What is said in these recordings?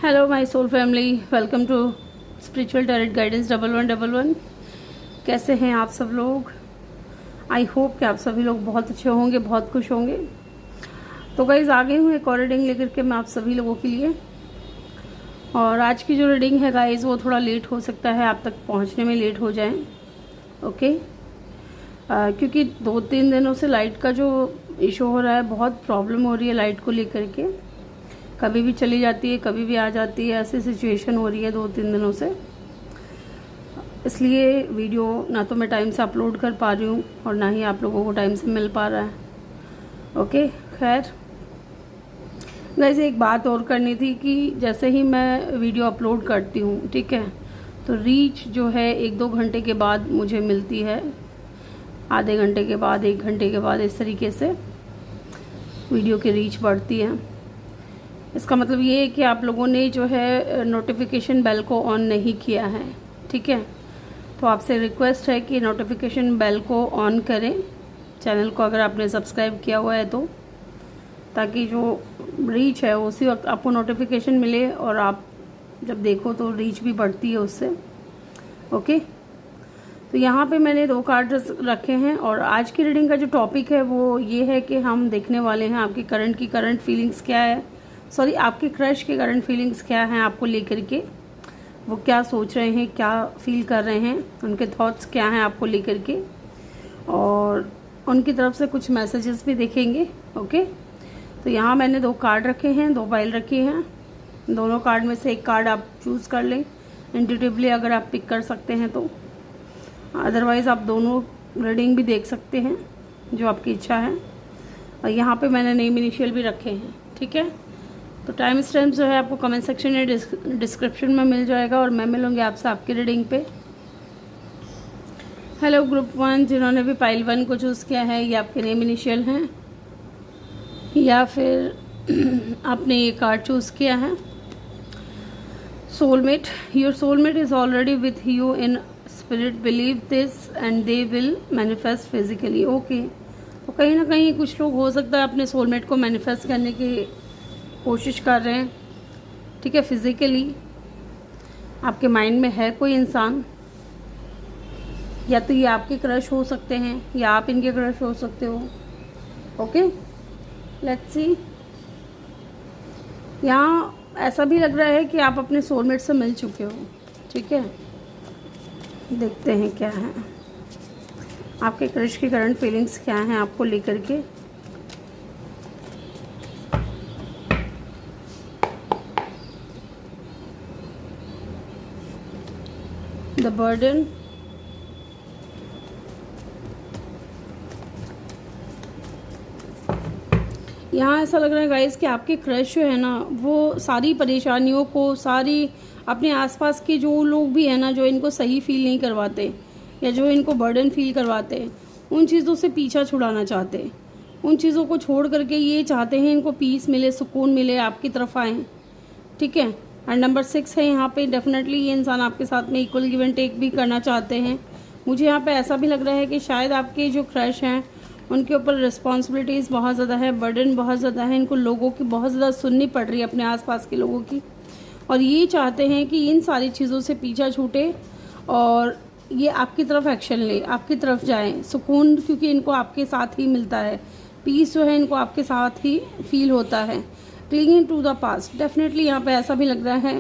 Hello my soul family, welcome to spiritual tarot guidance 1111। कैसे हैं आप सब लोग? आई होप कि आप सभी लोग बहुत अच्छे होंगे, बहुत खुश होंगे। तो गाइज आ गई हूँ एक और रीडिंग लेकर के मैं आप सभी लोगों के लिए। और आज की जो रीडिंग है गाइज वो थोड़ा लेट हो सकता है, आप तक पहुँचने में लेट हो जाए। ओके, क्योंकि 2-3 दिनों से लाइट का जो इशू हो रहा है, बहुत प्रॉब्लम हो रही है लाइट को लेकर के। कभी भी चली जाती है, कभी भी आ जाती है, ऐसी सिचुएशन हो रही है 2-3 दिनों से। इसलिए वीडियो ना तो मैं टाइम से अपलोड कर पा रही हूँ और ना ही आप लोगों को टाइम से मिल पा रहा है। ओके, खैर गाइस एक बात और करनी थी कि जैसे ही मैं वीडियो अपलोड करती हूँ, ठीक है, तो रीच जो है 1-2 घंटे के बाद मुझे मिलती है, आधे घंटे के बाद, 1 घंटे के बाद, इस तरीके से वीडियो की रीच बढ़ती है। इसका मतलब ये है कि आप लोगों ने जो है नोटिफिकेशन बेल को ऑन नहीं किया है, ठीक है। तो आपसे रिक्वेस्ट है कि नोटिफिकेशन बेल को ऑन करें, चैनल को अगर आपने सब्सक्राइब किया हुआ है तो, ताकि जो रीच है उसी वक्त आपको नोटिफिकेशन मिले और आप जब देखो तो रीच भी बढ़ती है उससे। ओके, तो यहाँ पे मैंने 2 कार्ड रखे हैं और आज की रीडिंग का जो टॉपिक है वो ये है कि हम देखने वाले हैं आपकी करंट फीलिंग्स क्या है, आपके क्रश के करंट फीलिंग्स क्या हैं आपको लेकर के, वो क्या सोच रहे हैं, क्या फील कर रहे हैं, उनके थॉट्स क्या हैं आपको लेकर के, और उनकी तरफ से कुछ मैसेजेस भी देखेंगे। ओके, तो यहाँ मैंने 2 कार्ड रखे हैं, 2 पाइल रखी हैं। दोनों कार्ड में से एक कार्ड आप चूज़ कर लें इंट्यूटिवली, अगर आप पिक कर सकते हैं तो। अदरवाइज़ आप दोनों रीडिंग भी देख सकते हैं, जो आपकी इच्छा है। और यहाँ पे मैंने नेम इनिशियल भी रखे हैं, ठीक है। तो टाइम स्टैम्प जो है आपको कमेंट सेक्शन या डिस्क्रिप्शन में मिल जाएगा और मैं मिलूँगी आपसे आपकी रीडिंग पे। हेलो ग्रुप 1, जिन्होंने भी पाइल 1 को चूज़ किया है, ये आपके नेम इनिशियल हैं या फिर आपने ये कार्ड चूज़ किया है। Soulmate, your soulmate is already with you in spirit, believe this and they will manifest physically. Okay, तो कहीं ना कहीं कुछ लोग हो सकता है अपने सोलमेट को मैनिफेस्ट करने की कोशिश कर रहे हैं, ठीक है। फिजिकली आपके माइंड में है कोई इंसान, या तो ये आपके क्रश हो सकते हैं या आप इनके क्रश हो सकते हो। ओके, लेट्स सी। यहाँ ऐसा भी लग रहा है कि आप अपने सोलमेट से मिल चुके हो, ठीक है। देखते हैं क्या है आपके क्रश की करंट फीलिंग्स क्या हैं आपको लेकर के। द बर्डन, यहाँ ऐसा लग रहा है गाइस कि आपके क्रश जो है ना, वो सारी परेशानियों को, सारी अपने आसपास के जो लोग भी है ना, जो इनको सही फील नहीं करवाते या जो इनको बर्डन फील करवाते, उन चीज़ों से पीछा छुड़ाना चाहते, उन चीज़ों को छोड़ करके ये चाहते हैं इनको पीस मिले, सुकून मिले, आपकी तरफ आएँ, ठीक है। एंड नंबर 6 है यहाँ पे। डेफिनेटली ये इंसान आपके साथ में इक्वल गिव एंड टेक भी करना चाहते हैं। मुझे यहाँ पे ऐसा भी लग रहा है कि शायद आपके जो क्रश हैं उनके ऊपर रिस्पॉन्सिबिलिटीज़ बहुत ज़्यादा है, बर्डन बहुत ज़्यादा है, इनको लोगों की बहुत ज़्यादा सुननी पड़ रही है, अपने आसपास के लोगों की, और ये चाहते हैं कि इन सारी चीज़ों से पीछा छूटे और ये आपकी तरफ एक्शन ले, आपकी तरफ जाएँ। सुकून क्योंकि इनको आपके साथ ही मिलता है, पीस जो है इनको आपके साथ ही फील होता है। Clinging to the past, definitely यहाँ पे ऐसा भी लग रहा है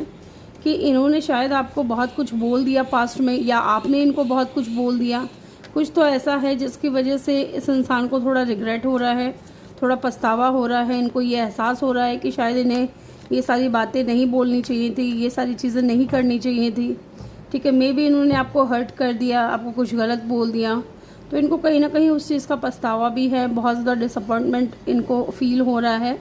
कि इन्होंने शायद आपको बहुत कुछ बोल दिया पास्ट में, या आपने इनको बहुत कुछ बोल दिया। कुछ तो ऐसा है जिसकी वजह से इस इंसान को थोड़ा रिग्रेट हो रहा है, थोड़ा पछतावा हो रहा है, इनको ये एहसास हो रहा है कि शायद इन्हें ये सारी बातें नहीं बोलनी चाहिए थी, ये सारी चीज़ें नहीं करनी चाहिए थी, ठीक है। मे बी इन्होंने आपको हर्ट कर दिया, आपको कुछ गलत बोल दिया, तो इनको कहीं ना कहीं उस चीज़ का पछतावा भी है, बहुत ज़्यादा डिसअपॉइंटमेंट इनको फील हो रहा है।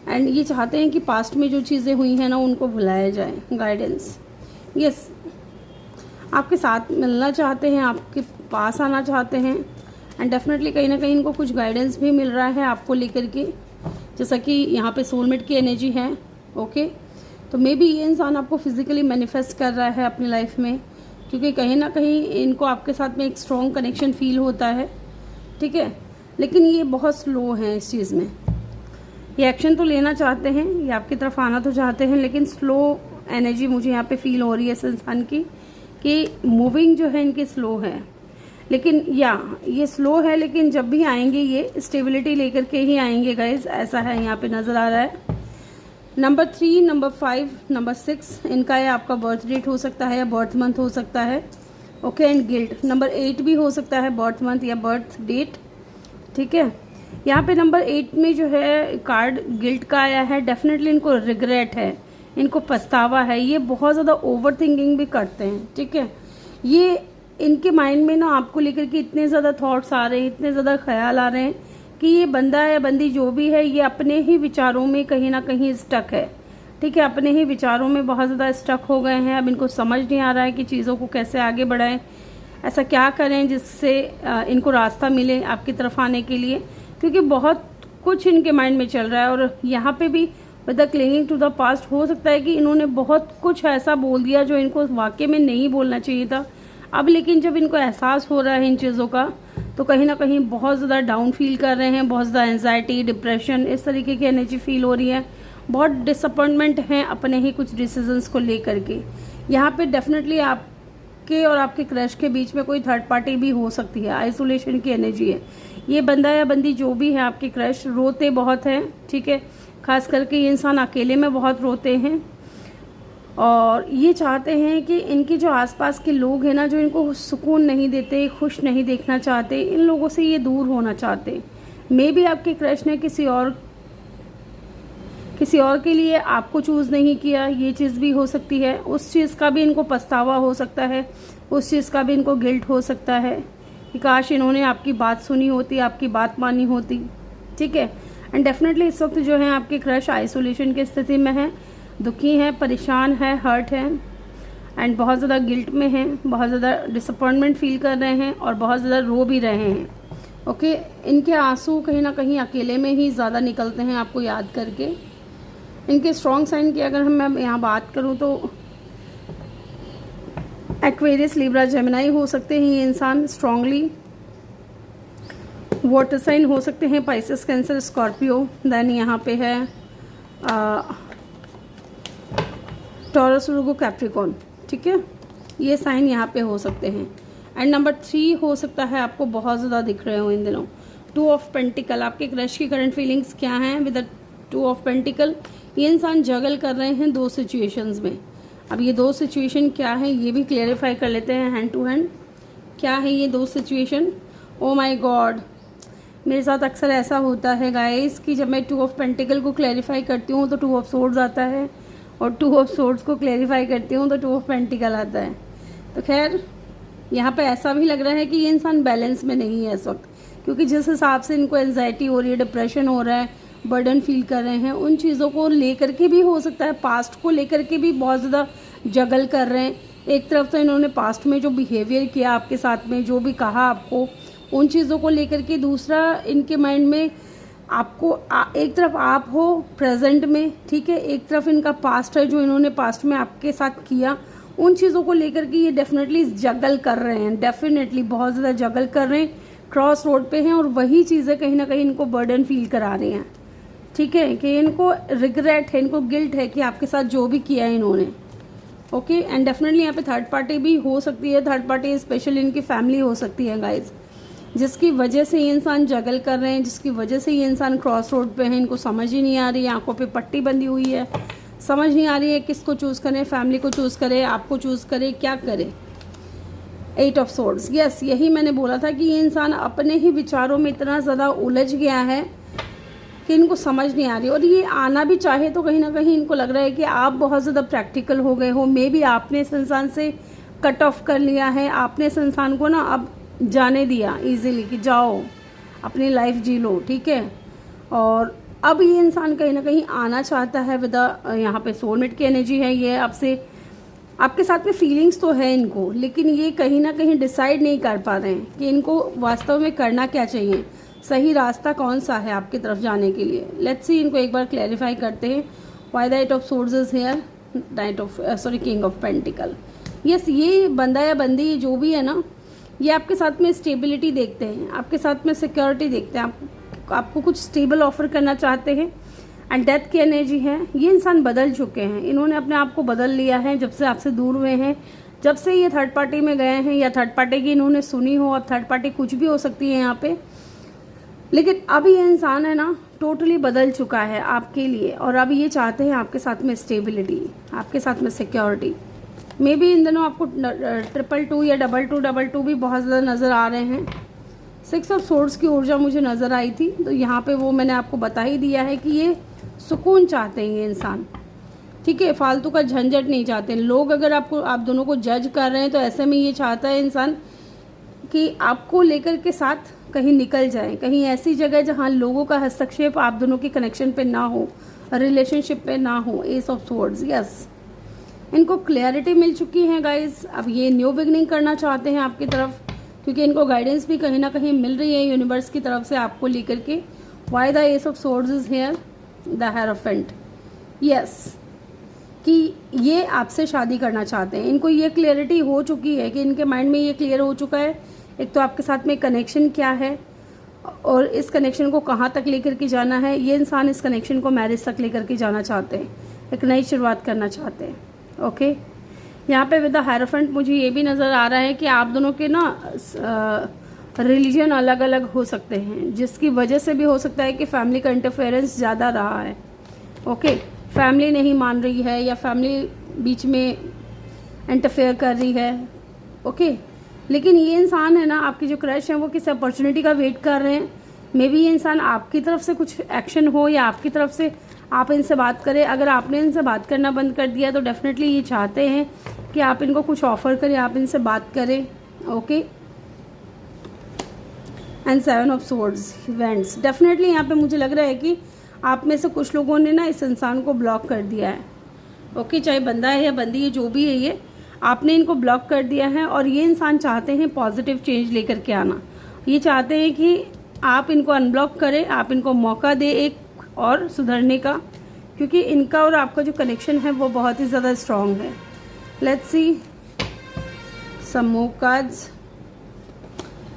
एंड ये चाहते हैं कि पास्ट में जो चीज़ें हुई हैं ना उनको भुलाया जाए। गाइडेंस, यस, आपके साथ मिलना चाहते हैं, आपके पास आना चाहते हैं, एंड डेफिनेटली कहीं ना कहीं इनको कुछ गाइडेंस भी मिल रहा है आपको लेकर के, जैसा कि यहाँ पे सोलमेट की एनर्जी है। ओके, तो मे बी ये इंसान आपको फिजिकली मैनिफेस्ट कर रहा है अपनी लाइफ में, क्योंकि कहीं ना कहीं इनको आपके साथ में एक स्ट्रॉन्ग कनेक्शन फील होता है, ठीक है। लेकिन ये बहुत स्लो हैं इस चीज़ में, ये एक्शन तो लेना चाहते हैं, ये आपकी तरफ आना तो चाहते हैं, लेकिन स्लो एनर्जी मुझे यहाँ पे फील हो रही है इस इंसान की, कि मूविंग जो है इनकी स्लो है। लेकिन ये स्लो है, लेकिन जब भी आएंगे ये स्टेबिलिटी लेकर के ही आएंगे गाइज, ऐसा है यहाँ पे नज़र आ रहा है। नंबर 3, नंबर 5, नंबर 6 इनका है, आपका बर्थ डेट हो सकता है या बर्थ मंथ हो सकता है। ओके, एंड गिल्ट नंबर 8 भी हो सकता है, बर्थ मंथ या बर्थ डेट। ठीक है, यहाँ पे नंबर 8 में जो है कार्ड गिल्ट का आया है। डेफिनेटली इनको रिग्रेट है, इनको पछतावा है, ये बहुत ज़्यादा ओवर थिंकिंग भी करते हैं। ठीक है, ये इनके माइंड में ना आपको लेकर के इतने ज़्यादा थॉट्स आ रहे हैं, इतने ज़्यादा ख्याल आ रहे हैं कि ये बंदा या बंदी जो भी है ये अपने ही विचारों में कहीं ना कहीं स्टक है। ठीक है, अपने ही विचारों में बहुत ज़्यादा स्टक हो गए हैं। अब इनको समझ नहीं आ रहा है कि चीज़ों को कैसे आगे बढ़ाएं, ऐसा क्या करें जिससे इनको रास्ता मिले आपकी तरफ आने के लिए, क्योंकि बहुत कुछ इनके माइंड में चल रहा है। और यहाँ पे भी with the clinging to the past हो सकता है कि इन्होंने बहुत कुछ ऐसा बोल दिया जो इनको वाकई में नहीं बोलना चाहिए था। अब लेकिन जब इनको एहसास हो रहा है इन चीज़ों का, तो कहीं ना कहीं बहुत ज़्यादा डाउन फील कर रहे हैं, बहुत ज़्यादा एंजाइटी, डिप्रेशन, इस तरीके की एनर्जी फील हो रही है। बहुत डिसअपॉइंटमेंट हैं अपने ही कुछ डिसीजंस को लेकर के। यहाँ पे डेफिनेटली आपके और आपके क्रश के बीच में कोई थर्ड पार्टी भी हो सकती है। आइसोलेशन की एनर्जी है। ये बंदा या बंदी जो भी है आपके क्रश, रोते बहुत हैं। ठीक है, खास करके ये इंसान अकेले में बहुत रोते हैं, और ये चाहते हैं कि इनके जो आसपास के लोग हैं ना, जो इनको सुकून नहीं देते, खुश नहीं देखना चाहते, इन लोगों से ये दूर होना चाहते। मे बी आपके क्रश ने किसी और के लिए आपको चूज़ नहीं किया, ये चीज़ भी हो सकती है। उस चीज़ का भी इनको पछतावा हो सकता है, उस चीज़ का भी इनको गिल्ट हो सकता है कि काश इन्होंने आपकी बात सुनी होती, आपकी बात मानी होती। ठीक है, एंड डेफिनेटली इस वक्त जो है आपके क्रश आइसोलेशन की स्थिति में है, दुखी है, परेशान है, हर्ट है, एंड बहुत ज़्यादा गिल्ट में हैं, बहुत ज़्यादा डिसअपॉइंटमेंट फील कर रहे हैं और बहुत ज़्यादा रो भी रहे हैं। ओके, इनके आंसू कहीं ना कहीं अकेले में ही ज़्यादा निकलते हैं आपको याद करके। इनके स्ट्रॉन्ग साइन की अगर मैं यहाँ बात करूँ तो एक्वेरियस, लिब्रा, जेमिनाई हो सकते हैं ये इंसान स्ट्रांगली। वाटर साइन हो सकते हैं पाइसेस, कैंसर, स्कॉर्पियो। देन यहाँ पे है टॉरस, वर्गो, कैप्रिकॉर्न। ठीक है, ये साइन यहाँ पे हो सकते हैं। एंड नंबर 3 हो सकता है आपको बहुत ज़्यादा दिख रहे हो इन दिनों 2 ऑफ पेंटिकल। आपके क्रश की करंट फीलिंग्स क्या हैं विद द 2 ऑफ पेंटिकल? ये इंसान जगल कर रहे हैं 2 सिचुएशंस में। अब ये 2 सिचुएशन क्या है ये भी क्लेरिफाई कर लेते हैं हैंड टू हैंड। क्या है ये 2 सिचुएशन? ओ माय गॉड, मेरे साथ अक्सर ऐसा होता है गाइस कि जब मैं 2 ऑफ पेंटिकल को क्लेरिफाई करती हूँ तो 2 ऑफ सोर्ड्स आता है, और 2 ऑफ सोर्ड्स को क्लेरिफाई करती हूँ तो 2 ऑफ पेंटिकल आता है। तो खैर यहाँ पे ऐसा भी लग रहा है कि ये इंसान बैलेंस में नहीं है इस वक्त, क्योंकि जिस हिसाब से इनको एंजाइटी हो रही है, डिप्रेशन हो रहा है, बर्डन फील कर रहे हैं, उन चीज़ों को लेकर के भी हो सकता है, पास्ट को लेकर के भी बहुत ज़्यादा जगल कर रहे हैं। एक तरफ तो इन्होंने पास्ट में जो बिहेवियर किया आपके साथ में, जो भी कहा आपको, उन चीज़ों को लेकर के, दूसरा इनके माइंड में आपको एक तरफ आप हो प्रेजेंट में, ठीक है, एक तरफ इनका पास्ट है जो इन्होंने पास्ट में आपके साथ किया, उन चीज़ों को लेकर के ये डेफिनेटली जगल कर रहे हैं, डेफिनेटली बहुत ज़्यादा जगल कर रहे हैं, क्रॉस रोड पे हैं, और वही चीज़ें कहीं ना कहीं इनको बर्डन फील करा रही हैं। ठीक है, कि इनको रिग्रेट है, इनको गिल्ट है कि आपके साथ जो भी किया है इन्होंने। ओके, एंड डेफिनेटली यहाँ पे थर्ड पार्टी भी हो सकती है। थर्ड पार्टी स्पेशली इनकी फैमिली हो सकती है गाइज, जिसकी वजह से ये इंसान जगल कर रहे हैं, जिसकी वजह से ये इंसान क्रॉस रोड पे है। इनको समझ ही नहीं आ रही है, आंखों पे पट्टी बंधी हुई है, समझ नहीं आ रही है किसको चूज़ करें, फैमिली को चूज़ करे, आपको चूज़ करे, क्या करे। 8 ऑफ सोर्ड्स, यस, यही मैंने बोला था कि ये इंसान अपने ही विचारों में इतना ज़्यादा उलझ गया है कि इनको समझ नहीं आ रही, और ये आना भी चाहे तो कहीं ना कहीं इनको लग रहा है कि आप बहुत ज़्यादा प्रैक्टिकल हो गए हो। मे बी आपने इस इंसान से कट ऑफ कर लिया है, आपने इस इंसान को ना अब जाने दिया इजीली कि जाओ अपनी लाइफ जी लो। ठीक है, और अब ये इंसान कहीं ना कहीं आना चाहता है विद यहाँ पे सोलमेट की एनर्जी है। ये आपसे, आपके साथ में फीलिंग्स तो है इनको, लेकिन ये कहीं ना कहीं डिसाइड नहीं कर पा रहे हैं कि इनको वास्तव में करना क्या चाहिए, सही रास्ता कौन सा है आपकी तरफ जाने के लिए। लेट्स सी, इनको एक बार क्लैरिफाई करते हैं। Why the 8 of swords is here, king of pentacle. Yes, ये बंदा या बंदी जो भी है ना, ये आपके साथ में स्टेबिलिटी देखते हैं, आपके साथ में सिक्योरिटी देखते हैं, आपको कुछ स्टेबल ऑफर करना चाहते हैं, एंड डेथ की एनर्जी है। ये इंसान बदल चुके हैं, इन्होंने अपने आप को बदल लिया है जब से आपसे दूर हुए हैं, जब से ये थर्ड पार्टी में गए हैं या थर्ड पार्टी की इन्होंने सुनी हो। अब थर्ड पार्टी कुछ भी हो सकती है यहाँ पे, लेकिन अब ये इंसान है ना टोटली बदल चुका है आपके लिए, और अब ये चाहते हैं आपके साथ में स्टेबिलिटी, आपके साथ में सिक्योरिटी। मे बी इन दिनों आपको 222 या 2222 भी बहुत ज़्यादा नज़र आ रहे हैं। 6 ऑफ सोर्ड्स की ऊर्जा मुझे नज़र आई थी, तो यहाँ पे वो मैंने आपको बता ही दिया है कि ये सुकून चाहते हैं ये इंसान, ठीक है, फालतू का झंझट नहीं चाहते। लोग अगर आप दोनों को जज कर रहे हैं तो ऐसे में ये चाहता है इंसान कि आपको लेकर के साथ कहीं निकल जाए, कहीं ऐसी जगह जहाँ लोगों का हस्तक्षेप आप दोनों के कनेक्शन पे ना हो, रिलेशनशिप पे ना हो। एस ऑफ सोर्ड्स, यस, इनको क्लैरिटी मिल चुकी है गाइज। अब ये न्यू बिगनिंग करना चाहते हैं आपकी तरफ, क्योंकि इनको गाइडेंस भी कहीं ना कहीं मिल रही है यूनिवर्स की तरफ से आपको लेकर के। Why the S of swords is here, the hierophant, yes, कि ये आपसे शादी करना चाहते हैं। इनको ये क्लियरिटी हो चुकी है कि इनके माइंड में ये क्लियर हो चुका है, एक तो आपके साथ में कनेक्शन क्या है और इस कनेक्शन को कहाँ तक लेकर के जाना है। ये इंसान इस कनेक्शन को मैरिज तक लेकर के जाना चाहते हैं, एक नई शुरुआत करना चाहते हैं। ओके, यहाँ पे विद द हेरोफेंट मुझे ये भी नज़र आ रहा है कि आप दोनों के ना रिलीजन अलग अलग हो सकते हैं, जिसकी वजह से भी हो सकता है कि फैमिली का इंटरफेरेंस ज़्यादा रहा है। ओके, फैमिली नहीं मान रही है या फैमिली बीच में इंटरफेयर कर रही है। ओके, लेकिन ये इंसान है ना, आपकी जो क्रश है वो किसी अपॉर्चुनिटी का वेट कर रहे हैं। मे बी ये इंसान आपकी तरफ से कुछ एक्शन हो या आपकी तरफ से आप इनसे बात करें। अगर आपने इनसे बात करना बंद कर दिया तो डेफिनेटली ये चाहते हैं कि आप इनको कुछ ऑफर करें, आप इनसे बात करें। Okay, and 7 of swords, events, definitely यहाँ पे मुझे लग रहा है कि आप में से कुछ लोगों ने ना इस इंसान को ब्लॉक कर दिया है। ओके, चाहे बंदा है या बंदी है, जो भी है, ये आपने इनको ब्लॉक कर दिया है। और ये इंसान चाहते हैं पॉजिटिव चेंज लेकर के आना। ये चाहते हैं कि आप इनको अनब्लॉक करें, आप इनको मौका दें एक और सुधरने का, क्योंकि इनका और आपका जो कनेक्शन है वो बहुत ही ज़्यादा स्ट्रॉन्ग है। Let's see some more cards.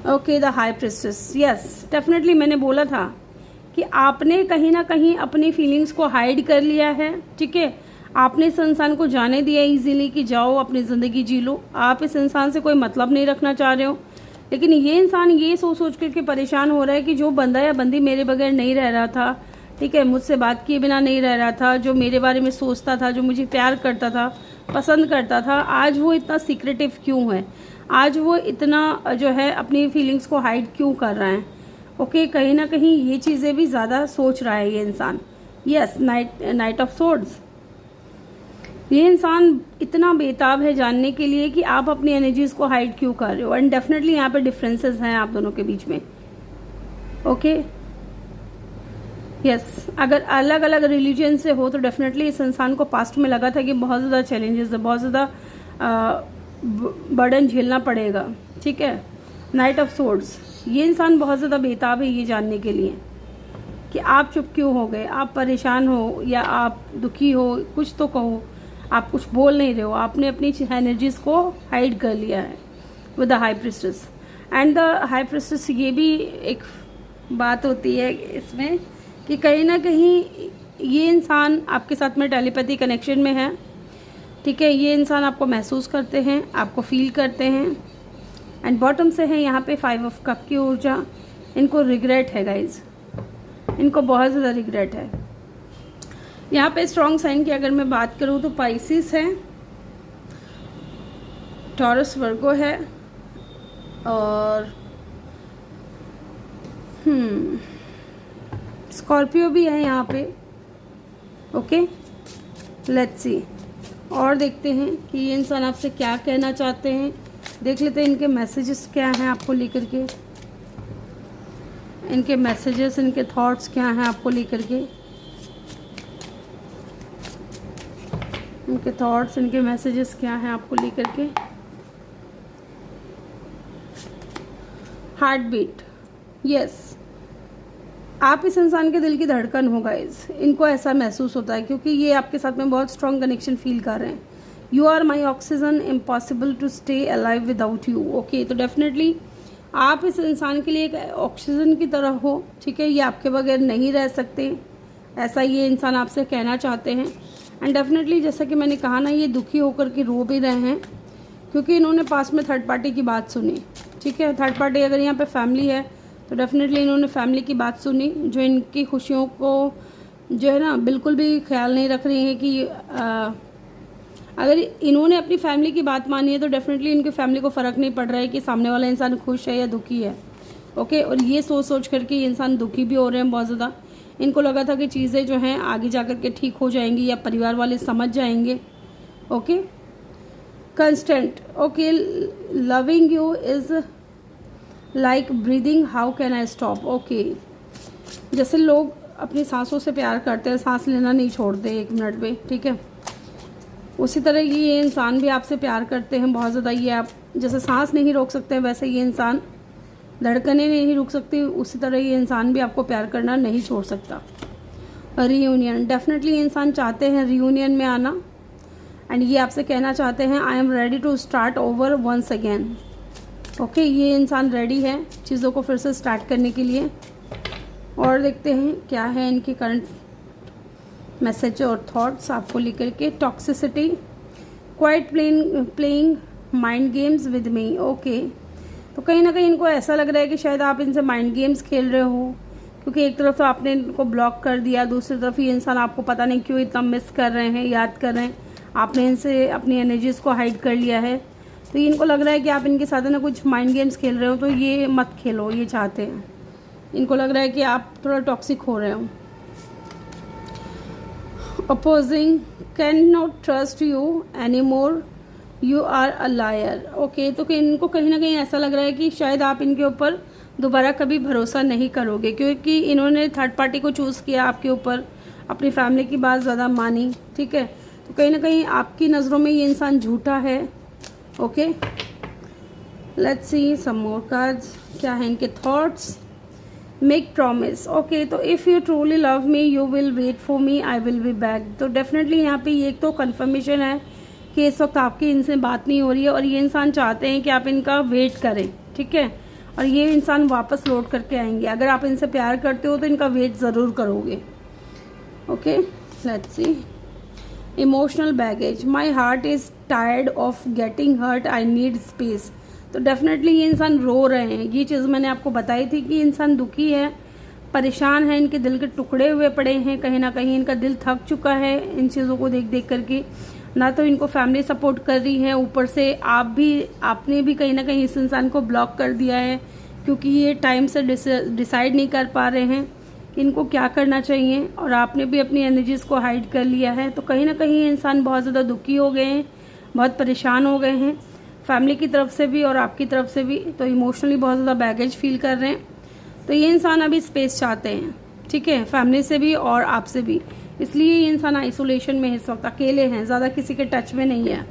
Okay, the high priestess, yes, definitely मैंने बोला था कि आपने कहीं ना कहीं अपनी फीलिंग्स को हाइड कर लिया है। ठीक है, आपने इस इंसान को जाने दिया इजीली कि जाओ अपनी ज़िंदगी जी लो, आप इस इंसान से कोई मतलब नहीं रखना चाह रहे हो। लेकिन ये इंसान ये सोच करके परेशान हो रहा है कि जो बंदा या बंदी मेरे बगैर नहीं रह रहा था, ठीक है, मुझसे बात किए बिना नहीं रह रहा था, जो मेरे बारे में सोचता था, जो मुझे प्यार करता था, पसंद करता था, आज वो इतना सीक्रेटिव क्यों है, आज वो इतना जो है अपनी फीलिंग्स को हाइड क्यों कर रहा है। ओके, कहीं ना कहीं ये चीज़ें भी ज़्यादा सोच रहा है ये इंसान। यस, नाइट ऑफ सोर्ड्स, ये इंसान इतना बेताब है जानने के लिए कि आप अपनी एनर्जीज को हाइड क्यों कर रहे हो। एंड डेफिनेटली यहाँ पे डिफरेंसेस हैं आप दोनों के बीच में। ओके, यस, अगर अलग अलग रिलीजन से हो तो डेफिनेटली इस इंसान को पास्ट में लगा था कि बहुत ज़्यादा चैलेंजेस है, बहुत ज़्यादा बर्डन झेलना पड़ेगा। ठीक है, नाइट ऑफ सोर्ड्स, ये इंसान बहुत ज़्यादा बेताब है ये जानने के लिए कि आप चुप क्यों हो गए, आप परेशान हो या आप दुखी हो, कुछ तो कहो, आप कुछ बोल नहीं रहे हो, आपने अपनी एनर्जीज को हाइड कर लिया है with the high priestess. And the high priestess, ये भी एक बात होती है इसमें कि कहीं ना कहीं ये इंसान आपके साथ में टेलीपैथी कनेक्शन में है। ठीक है, ये इंसान आपको महसूस करते हैं, आपको फील करते हैं। एंड बॉटम से है यहाँ पे 5 ऑफ कप की ऊर्जा। इनको रिग्रेट है गाइज, इनको बहुत ज़्यादा रिग्रेट है। यहाँ पे स्ट्रॉन्ग साइन की अगर मैं बात करूँ तो पाइसिस है, टॉरस वर्गो है और स्कॉर्पियो भी है यहाँ पे। ओके, लेट्स सी, और देखते हैं कि ये इंसान आपसे क्या कहना चाहते हैं। देख लेते हैं इनके मैसेजेस क्या हैं आपको लेकर के, इनके मैसेजेस, इनके थॉट्स क्या हैं आपको लेकर के, इनके थॉट्स, इनके मैसेजेस क्या हैं आपको लेकर के। हार्ट बीट, यस, आप इस इंसान के दिल की धड़कन हो गाइस। इनको ऐसा महसूस होता है क्योंकि ये आपके साथ में बहुत स्ट्रॉन्ग कनेक्शन फील कर रहे हैं। You are my oxygen, impossible to stay alive without you. Okay, तो डेफिनेटली आप इस इंसान के लिए एक ऑक्सीजन की तरह हो। ठीक है, ये आपके बगैर नहीं रह सकते, ऐसा ये इंसान आपसे कहना चाहते हैं। एंड डेफिनेटली जैसा कि मैंने कहा ना, ये दुखी होकर के रो भी रहे हैं क्योंकि इन्होंने पास में थर्ड पार्टी की बात सुनी। ठीक है, थर्ड पार्टी अगर यहाँ पे फैमिली है तो डेफिनेटली इन्होंने फैमिली की बात सुनी, जो इनकी खुशियों को जो है ना बिल्कुल भी ख्याल नहीं रख रही है कि अगर इन्होंने अपनी फैमिली की बात मानी है तो डेफिनेटली इनकी फैमिली को फ़र्क नहीं पड़ रहा है कि सामने वाला इंसान खुश है या दुखी है। ओके, और ये सोच सोच करके ये इंसान दुखी भी हो रहे हैं बहुत ज़्यादा। इनको लगा था कि चीज़ें जो हैं आगे जा कर के ठीक हो जाएंगी या परिवार वाले समझ जाएंगे। Okay, constant. Okay, loving you is like breathing, how can I stop. Okay, जैसे लोग अपनी सांसों से प्यार करते हैं, सांस लेना नहीं छोड़ते 1 मिनट पे, ठीक है, उसी तरह ये इंसान भी आपसे प्यार करते हैं बहुत ज़्यादा। ये आप जैसे सांस नहीं रोक सकते वैसे ये इंसान धड़कनें नहीं रुक सकती, उसी तरह ये इंसान भी आपको प्यार करना नहीं छोड़ सकता। रीयूनियन, डेफिनेटली ये इंसान चाहते हैं रीयूनियन में आना एंड ये आपसे कहना चाहते हैं I am ready to start over once again. Okay, ये इंसान रेडी है चीज़ों को फिर से स्टार्ट करने के लिए। और देखते हैं क्या है इनकी करंट मैसेज और थॉट्स आपको लेकर के। Toxicity, quite playing mind games with me. Okay, तो कहीं ना कहीं इनको ऐसा लग रहा है कि शायद आप इनसे माइंड गेम्स खेल रहे हो, क्योंकि एक तरफ तो आपने इनको ब्लॉक कर दिया, दूसरी तरफ ये इंसान आपको पता नहीं क्यों इतना मिस कर रहे हैं, याद कर रहे हैं। आपने इनसे अपनी एनर्जीज़ को हाइड कर लिया है, तो इनको लग रहा है कि आप इनके साथ ना कुछ माइंड गेम्स खेल रहे हो, तो ये मत खेलो, ये चाहते हैं। इनको लग रहा है कि आप थोड़ा टॉक्सिक हो रहे हो। Opposing, can not trust you any more, you are a liar. Okay, तो इनको कहीं ना कहीं ऐसा लग रहा है कि शायद आप इनके ऊपर दोबारा कभी भरोसा नहीं करोगे, क्योंकि इन्होंने थर्ड पार्टी को चूज़ किया आपके ऊपर, अपनी फैमिली की बात ज़्यादा मानी। ठीक है, तो कहीं ना कहीं आपकी नज़रों में ये इंसान झूठा है। Okay, let's see some more cards, क्या है इनके थॉट्स। Make promise. ओके, तो if you truly love me you will wait for me, I will be back. तो डेफिनेटली यहाँ पे ये तो कन्फर्मेशन है कि इस वक्त आपकी इनसे बात नहीं हो रही है और ये इंसान चाहते हैं कि आप इनका वेट करें। ठीक है, और ये इंसान वापस लौट करके आएंगे। अगर आप इनसे प्यार करते हो तो इनका वेट ज़रूर करोगे। Okay, let's see. Emotional baggage, my heart is tired of getting hurt, I need space. तो डेफिनेटली ये इंसान रो रहे हैं। ये चीज़ मैंने आपको बताई थी कि इंसान दुखी है, परेशान है, इनके दिल के टुकड़े हुए पड़े हैं, कहीं ना कहीं इनका दिल थक चुका है इन चीज़ों को देख देख करके। ना तो इनको फैमिली सपोर्ट कर रही है, ऊपर से आपने भी कहीं ना कहीं इस इंसान को ब्लॉक कर दिया है, क्योंकि ये टाइम से डिसाइड नहीं कर पा रहे हैं कि इनको क्या करना चाहिए, और आपने भी अपनी एनर्जीज़ को हाइड कर लिया है। तो कहीं ना कहीं ये इंसान बहुत ज़्यादा दुखी हो गए हैं, बहुत परेशान हो गए हैं, फैमिली की तरफ से भी और आपकी तरफ से भी। तो इमोशनली बहुत ज़्यादा बैगेज फील कर रहे हैं। तो ये इंसान अभी स्पेस चाहते हैं, ठीक है, फैमिली से भी और आपसे भी। इसलिए ये इंसान आइसोलेशन में इस वक्त अकेले हैं, ज़्यादा किसी के टच में नहीं है।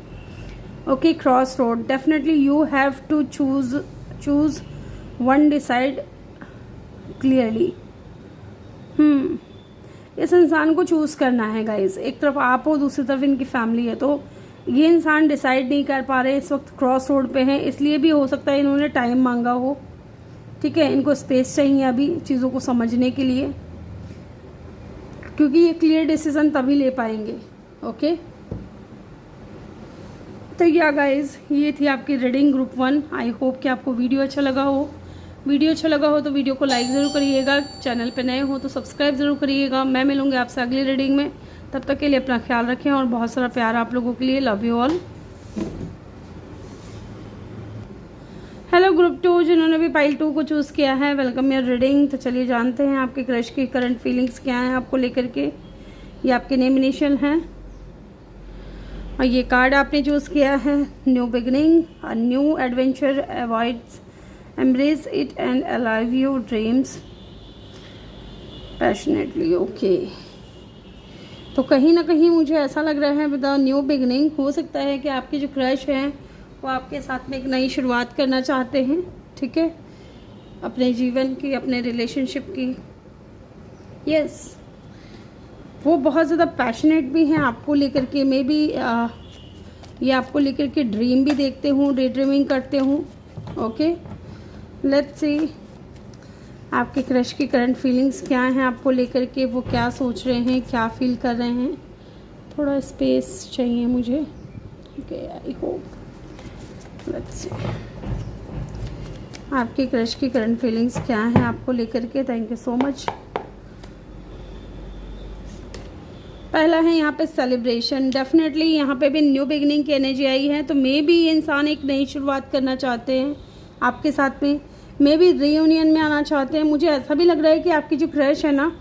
Okay, cross road, definitely you have to choose one, decide clearly. इस इंसान को चूज़ करना है गाइज। एक तरफ आप हो, दूसरी तरफ इनकी फैमिली है, तो ये इंसान डिसाइड नहीं कर पा रहे, इस वक्त क्रॉस रोड पे हैं। इसलिए भी हो सकता है इन्होंने टाइम मांगा हो। ठीक है, इनको स्पेस चाहिए अभी चीज़ों को समझने के लिए, क्योंकि ये क्लियर डिसीजन तभी ले पाएंगे। ओके, तो या गाइज, ये थी आपकी रीडिंग ग्रुप 1। आई होप कि आपको वीडियो अच्छा लगा हो। वीडियो अच्छा लगा हो तो वीडियो को लाइक ज़रूर करिएगा, चैनल पे नए हो तो सब्सक्राइब ज़रूर करिएगा। मैं मिलूंगी आपसे अगली रीडिंग में, तब तक के लिए अपना ख्याल रखें और बहुत सारा प्यार आप लोगों के लिए। Love you all. Hello group 2, जिन्होंने भी पाइल 2 को चूज़ किया है, वेलकम योर रीडिंग। तो चलिए जानते हैं आपके क्रश की करंट फीलिंग्स क्या हैं आपको लेकर के। ये आपके नेम इनिशियल हैं और ये कार्ड आपने चूज़ किया है, new beginning, a new adventure, avoids, embrace it and alive your dreams passionately. Okay, तो कहीं ना कहीं मुझे ऐसा लग रहा है विद न्यू बिगनिंग, हो सकता है कि आपके जो क्रश हैं वो आपके साथ में एक नई शुरुआत करना चाहते हैं। ठीक है, अपने जीवन की, अपने रिलेशनशिप की। यस, वो बहुत ज़्यादा पैशनेट भी हैं आपको लेकर के। मे बी ये आपको लेकर के ड्रीम भी देखते हूँ, डे ड्रीमिंग करते हूँ। ओके, लेट्स सी। आपके क्रश की करंट फीलिंग्स क्या हैं आपको लेकर के, वो क्या सोच रहे हैं, क्या फील कर रहे हैं। थोड़ा स्पेस चाहिए मुझे। Okay, I hope let's see आपके क्रश की करंट फीलिंग्स क्या हैं आपको लेकर के। Thank you so much. पहला है यहाँ पे सेलिब्रेशन। डेफिनेटली यहाँ पे भी न्यू बिगिनिंग की एनर्जी आई है, तो मे भी ये इंसान एक नई शुरुआत करना चाहते हैं आपके साथ में, मे भी रीयूनियन में आना चाहते हैं। मुझे ऐसा भी लग रहा है कि आपकी जो क्रश है ना,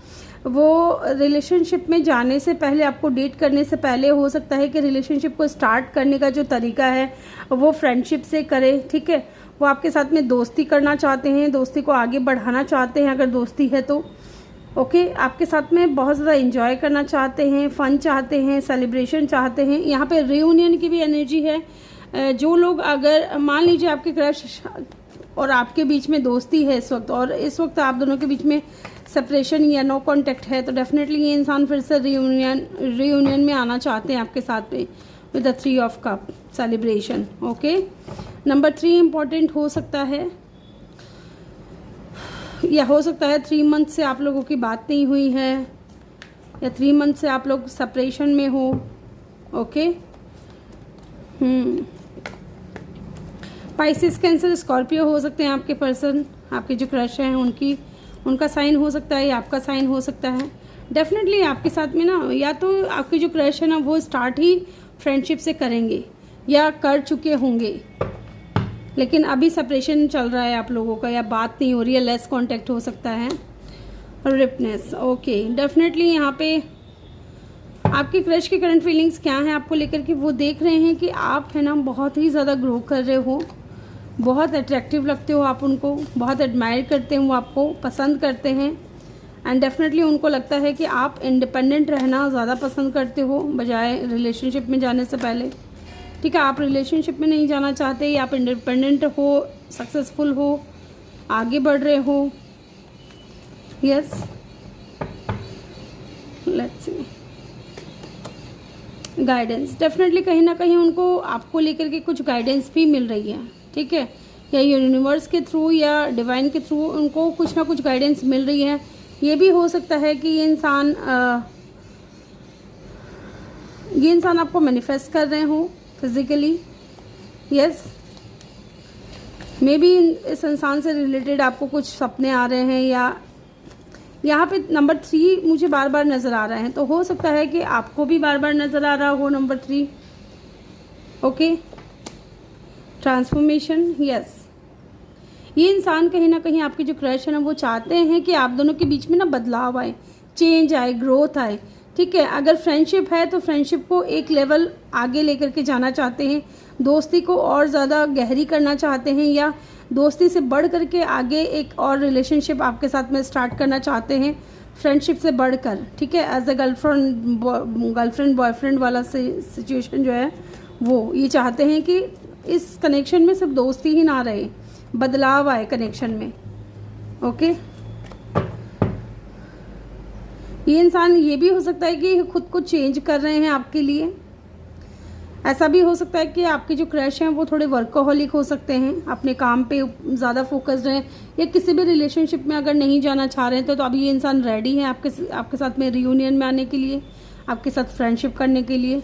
वो रिलेशनशिप में जाने से पहले, आपको डेट करने से पहले, हो सकता है कि रिलेशनशिप को स्टार्ट करने का जो तरीका है वो फ्रेंडशिप से करे। ठीक है, वो आपके साथ में दोस्ती करना चाहते हैं, दोस्ती को आगे बढ़ाना चाहते हैं अगर दोस्ती है तो। ओके, आपके साथ में बहुत ज़्यादा एंजॉय करना चाहते हैं, फन चाहते हैं, सेलिब्रेशन चाहते हैं। यहाँ पे रियूनियन की भी एनर्जी है। जो लोग, अगर मान लीजिए आपके क्रश और आपके बीच में दोस्ती है इस वक्त, और इस वक्त आप दोनों के बीच में सेपरेशन या नो कांटेक्ट है, तो डेफिनेटली ये इंसान फिर से रियूनियन में आना चाहते हैं आपके साथ में with the 3 of cup celebration. Okay, number 3 important हो सकता है, या हो सकता है 3 मंथ से आप लोगों की बात नहीं हुई है, या 3 मंथ से आप लोग सेपरेशन में हो। ओके, पाइसिस, कैंसर, स्कॉर्पियो हो सकते हैं आपके पर्सन। आपके जो क्रश हैं उनका साइन हो सकता है या आपका साइन हो सकता है। डेफिनेटली आपके साथ में ना, या तो आपके जो क्रश है ना वो स्टार्ट ही फ्रेंडशिप से करेंगे या कर चुके होंगे, लेकिन अभी सेपरेशन चल रहा है आप लोगों का, या बात नहीं हो रही है, लेस कांटेक्ट हो सकता है। रिपनेस, ओके, डेफिनेटली यहाँ पे आपके क्रश की करंट फीलिंग्स क्या हैं आपको लेकर के। वो देख रहे हैं कि आप है ना बहुत ही ज़्यादा ग्रो कर रहे हो, बहुत अट्रैक्टिव लगते हो आप उनको, बहुत एडमायर करते हैं, वो आपको पसंद करते हैं। एंड डेफिनेटली उनको लगता है कि आप इंडिपेंडेंट रहना ज़्यादा पसंद करते हो बजाय रिलेशनशिप में जाने से पहले। ठीक है, आप रिलेशनशिप में नहीं जाना चाहते, या आप इंडिपेंडेंट हो, सक्सेसफुल हो, आगे बढ़ रहे हो। Yes, let's see guidance. Definitely कहीं ना कहीं उनको आपको लेकर के कुछ गाइडेंस भी मिल रही है। ठीक है, या यूनिवर्स के थ्रू या डिवाइन के थ्रू उनको कुछ ना कुछ गाइडेंस मिल रही है। ये भी हो सकता है कि ये इंसान आपको मैनिफेस्ट कर रहे हो फिजिकली। यस, मे बी इस इंसान से रिलेटेड आपको कुछ सपने आ रहे हैं, या यहाँ पे नंबर 3 मुझे बार बार नज़र आ रहा है, तो हो सकता है कि आपको भी बार बार नज़र आ रहा हो नंबर 3। Okay, transformation. यस, ये इंसान कहीं ना कहीं, आपके जो क्रश है ना, वो चाहते हैं कि आप दोनों के बीच में ना बदलाव आए, चेंज आए, ग्रोथ आए। ठीक है, अगर फ्रेंडशिप है तो फ्रेंडशिप को एक लेवल आगे लेकर के जाना चाहते हैं, दोस्ती को और ज़्यादा गहरी करना चाहते हैं, या दोस्ती से बढ़ करके आगे एक और रिलेशनशिप आपके साथ में स्टार्ट करना चाहते हैं फ्रेंडशिप से बढ़कर। ठीक है, एज ए गर्लफ्रेंड बॉयफ्रेंड वाला सिचुएशन जो है वो ये चाहते हैं कि इस कनेक्शन में सिर्फ दोस्ती ही ना रहे, बदलाव आए कनेक्शन में। ओके, ये इंसान ये भी हो सकता है कि खुद को चेंज कर रहे हैं आपके लिए। ऐसा भी हो सकता है कि आपके जो क्रश हैं वो थोड़े वर्कोहॉलिक हो सकते हैं, अपने काम पे ज़्यादा फोकस्ड हैं, या किसी भी रिलेशनशिप में अगर नहीं जाना चाह रहे हैं तो अभी ये इंसान रेडी है आपके साथ में रियूनियन में आने के लिए, आपके साथ फ्रेंडशिप करने के लिए।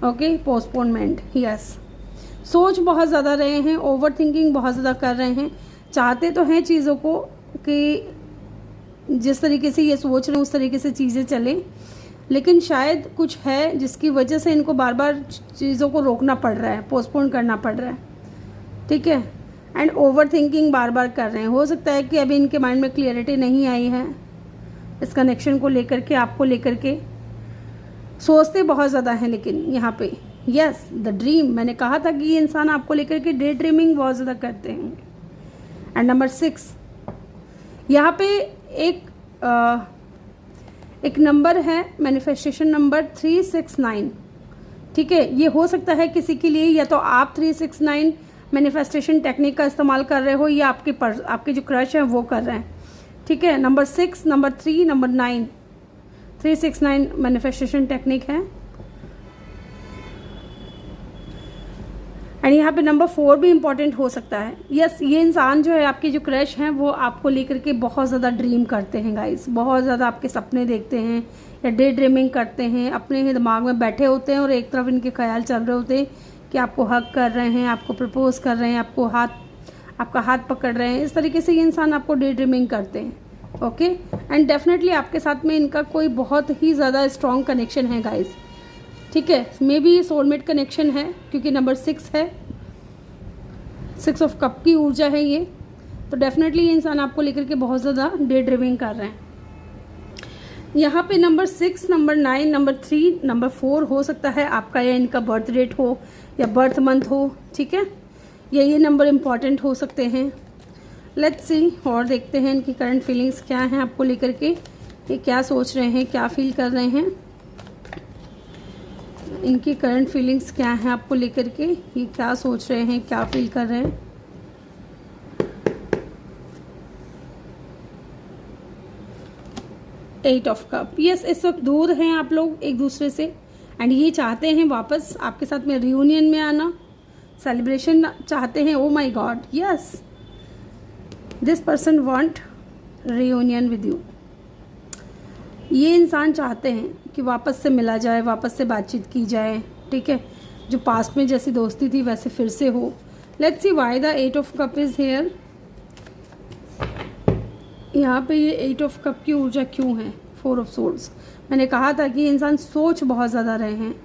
Okay, postponement. यस, सोच बहुत ज़्यादा रहे हैं, ओवर थिंकिंग बहुत ज़्यादा कर रहे हैं, चाहते तो हैं चीज़ों को कि जिस तरीके से ये सोच रहे हैं उस तरीके से चीज़ें चलें, लेकिन शायद कुछ है जिसकी वजह से इनको बार बार चीज़ों को रोकना पड़ रहा है, पोस्टपोन करना पड़ रहा है। ठीक है, एंड ओवर थिंकिंग बार बार कर रहे हैं। हो सकता है कि अभी इनके माइंड में क्लियरिटी नहीं आई है इस कनेक्शन को लेकर के, आपको लेकर के सोचते बहुत ज़्यादा हैं। लेकिन यहाँ पे यस, द ड्रीम, मैंने कहा था कि ये इंसान आपको लेकर के डे ड्रीमिंग बहुत ज़्यादा करते हैं। एंड नंबर 6, यहाँ पे एक नंबर है, मैनिफेस्टेशन नंबर 369। ठीक है, ये हो सकता है किसी के लिए, या तो आप 369 मैनिफेस्टेशन टेक्निक का इस्तेमाल कर रहे हो, या आपके जो क्रश हैं वो कर रहे हैं। ठीक है, number 6, number 3, number 9, 369 manifestation technique है। एंड यहाँ पे नंबर 4 भी इम्पॉर्टेंट हो सकता है। यस, ये इंसान जो है आपकी जो क्रश हैं वो आपको लेकर के बहुत ज़्यादा ड्रीम करते हैं गाइस, बहुत ज़्यादा आपके सपने देखते हैं या डे ड्रीमिंग करते हैं, अपने ही दिमाग में बैठे होते हैं और एक तरफ इनके ख्याल चल रहे होते हैं कि आपको हक कर रहे हैं, आपको प्रपोज कर रहे हैं, आपका हाथ पकड़ रहे हैं। इस तरीके से ये इंसान आपको डे ड्रीमिंग करते हैं। ओके, एंड डेफिनेटली आपके साथ में इनका कोई बहुत ही ज़्यादा स्ट्रॉन्ग कनेक्शन है गाइस, ठीक है। मे बी सोलमेट कनेक्शन है क्योंकि नंबर 6 है, 6 ऑफ कप की ऊर्जा है ये, तो डेफिनेटली ये इंसान आपको लेकर के बहुत ज़्यादा डे ड्रीमिंग कर रहे हैं। यहाँ पे नंबर 6, नंबर 9, नंबर 3, नंबर 4 हो सकता है आपका या इनका बर्थ डेट हो या बर्थ मंथ हो, ठीक है, या ये नंबर इम्पॉर्टेंट हो सकते हैं। लेट्स सी, और देखते हैं इनकी करंट फीलिंग्स क्या हैं आपको लेकर के, ये क्या सोच रहे हैं, क्या फील कर रहे हैं, इनकी करंट फीलिंग्स क्या हैं आपको लेकर के, ये क्या सोच रहे हैं, क्या फील कर रहे हैं। एट ऑफ कप, यस, इस वक्त दूर हैं आप लोग एक दूसरे से एंड ये चाहते हैं वापस आपके साथ में रियूनियन में आना, सेलिब्रेशन चाहते हैं। Oh my God, yes, this person want reunion with you. ये इंसान चाहते हैं कि वापस से मिला जाए, वापस से बातचीत की जाए, ठीक है, जो पास्ट में जैसी दोस्ती थी वैसे फिर से हो। Let's see why the 8 of cup is here. यहाँ पे ये 8 ऑफ कप की ऊर्जा क्यों है, 4 ऑफ सोर्ड्स। मैंने कहा था कि इंसान सोच बहुत ज़्यादा रहे हैं,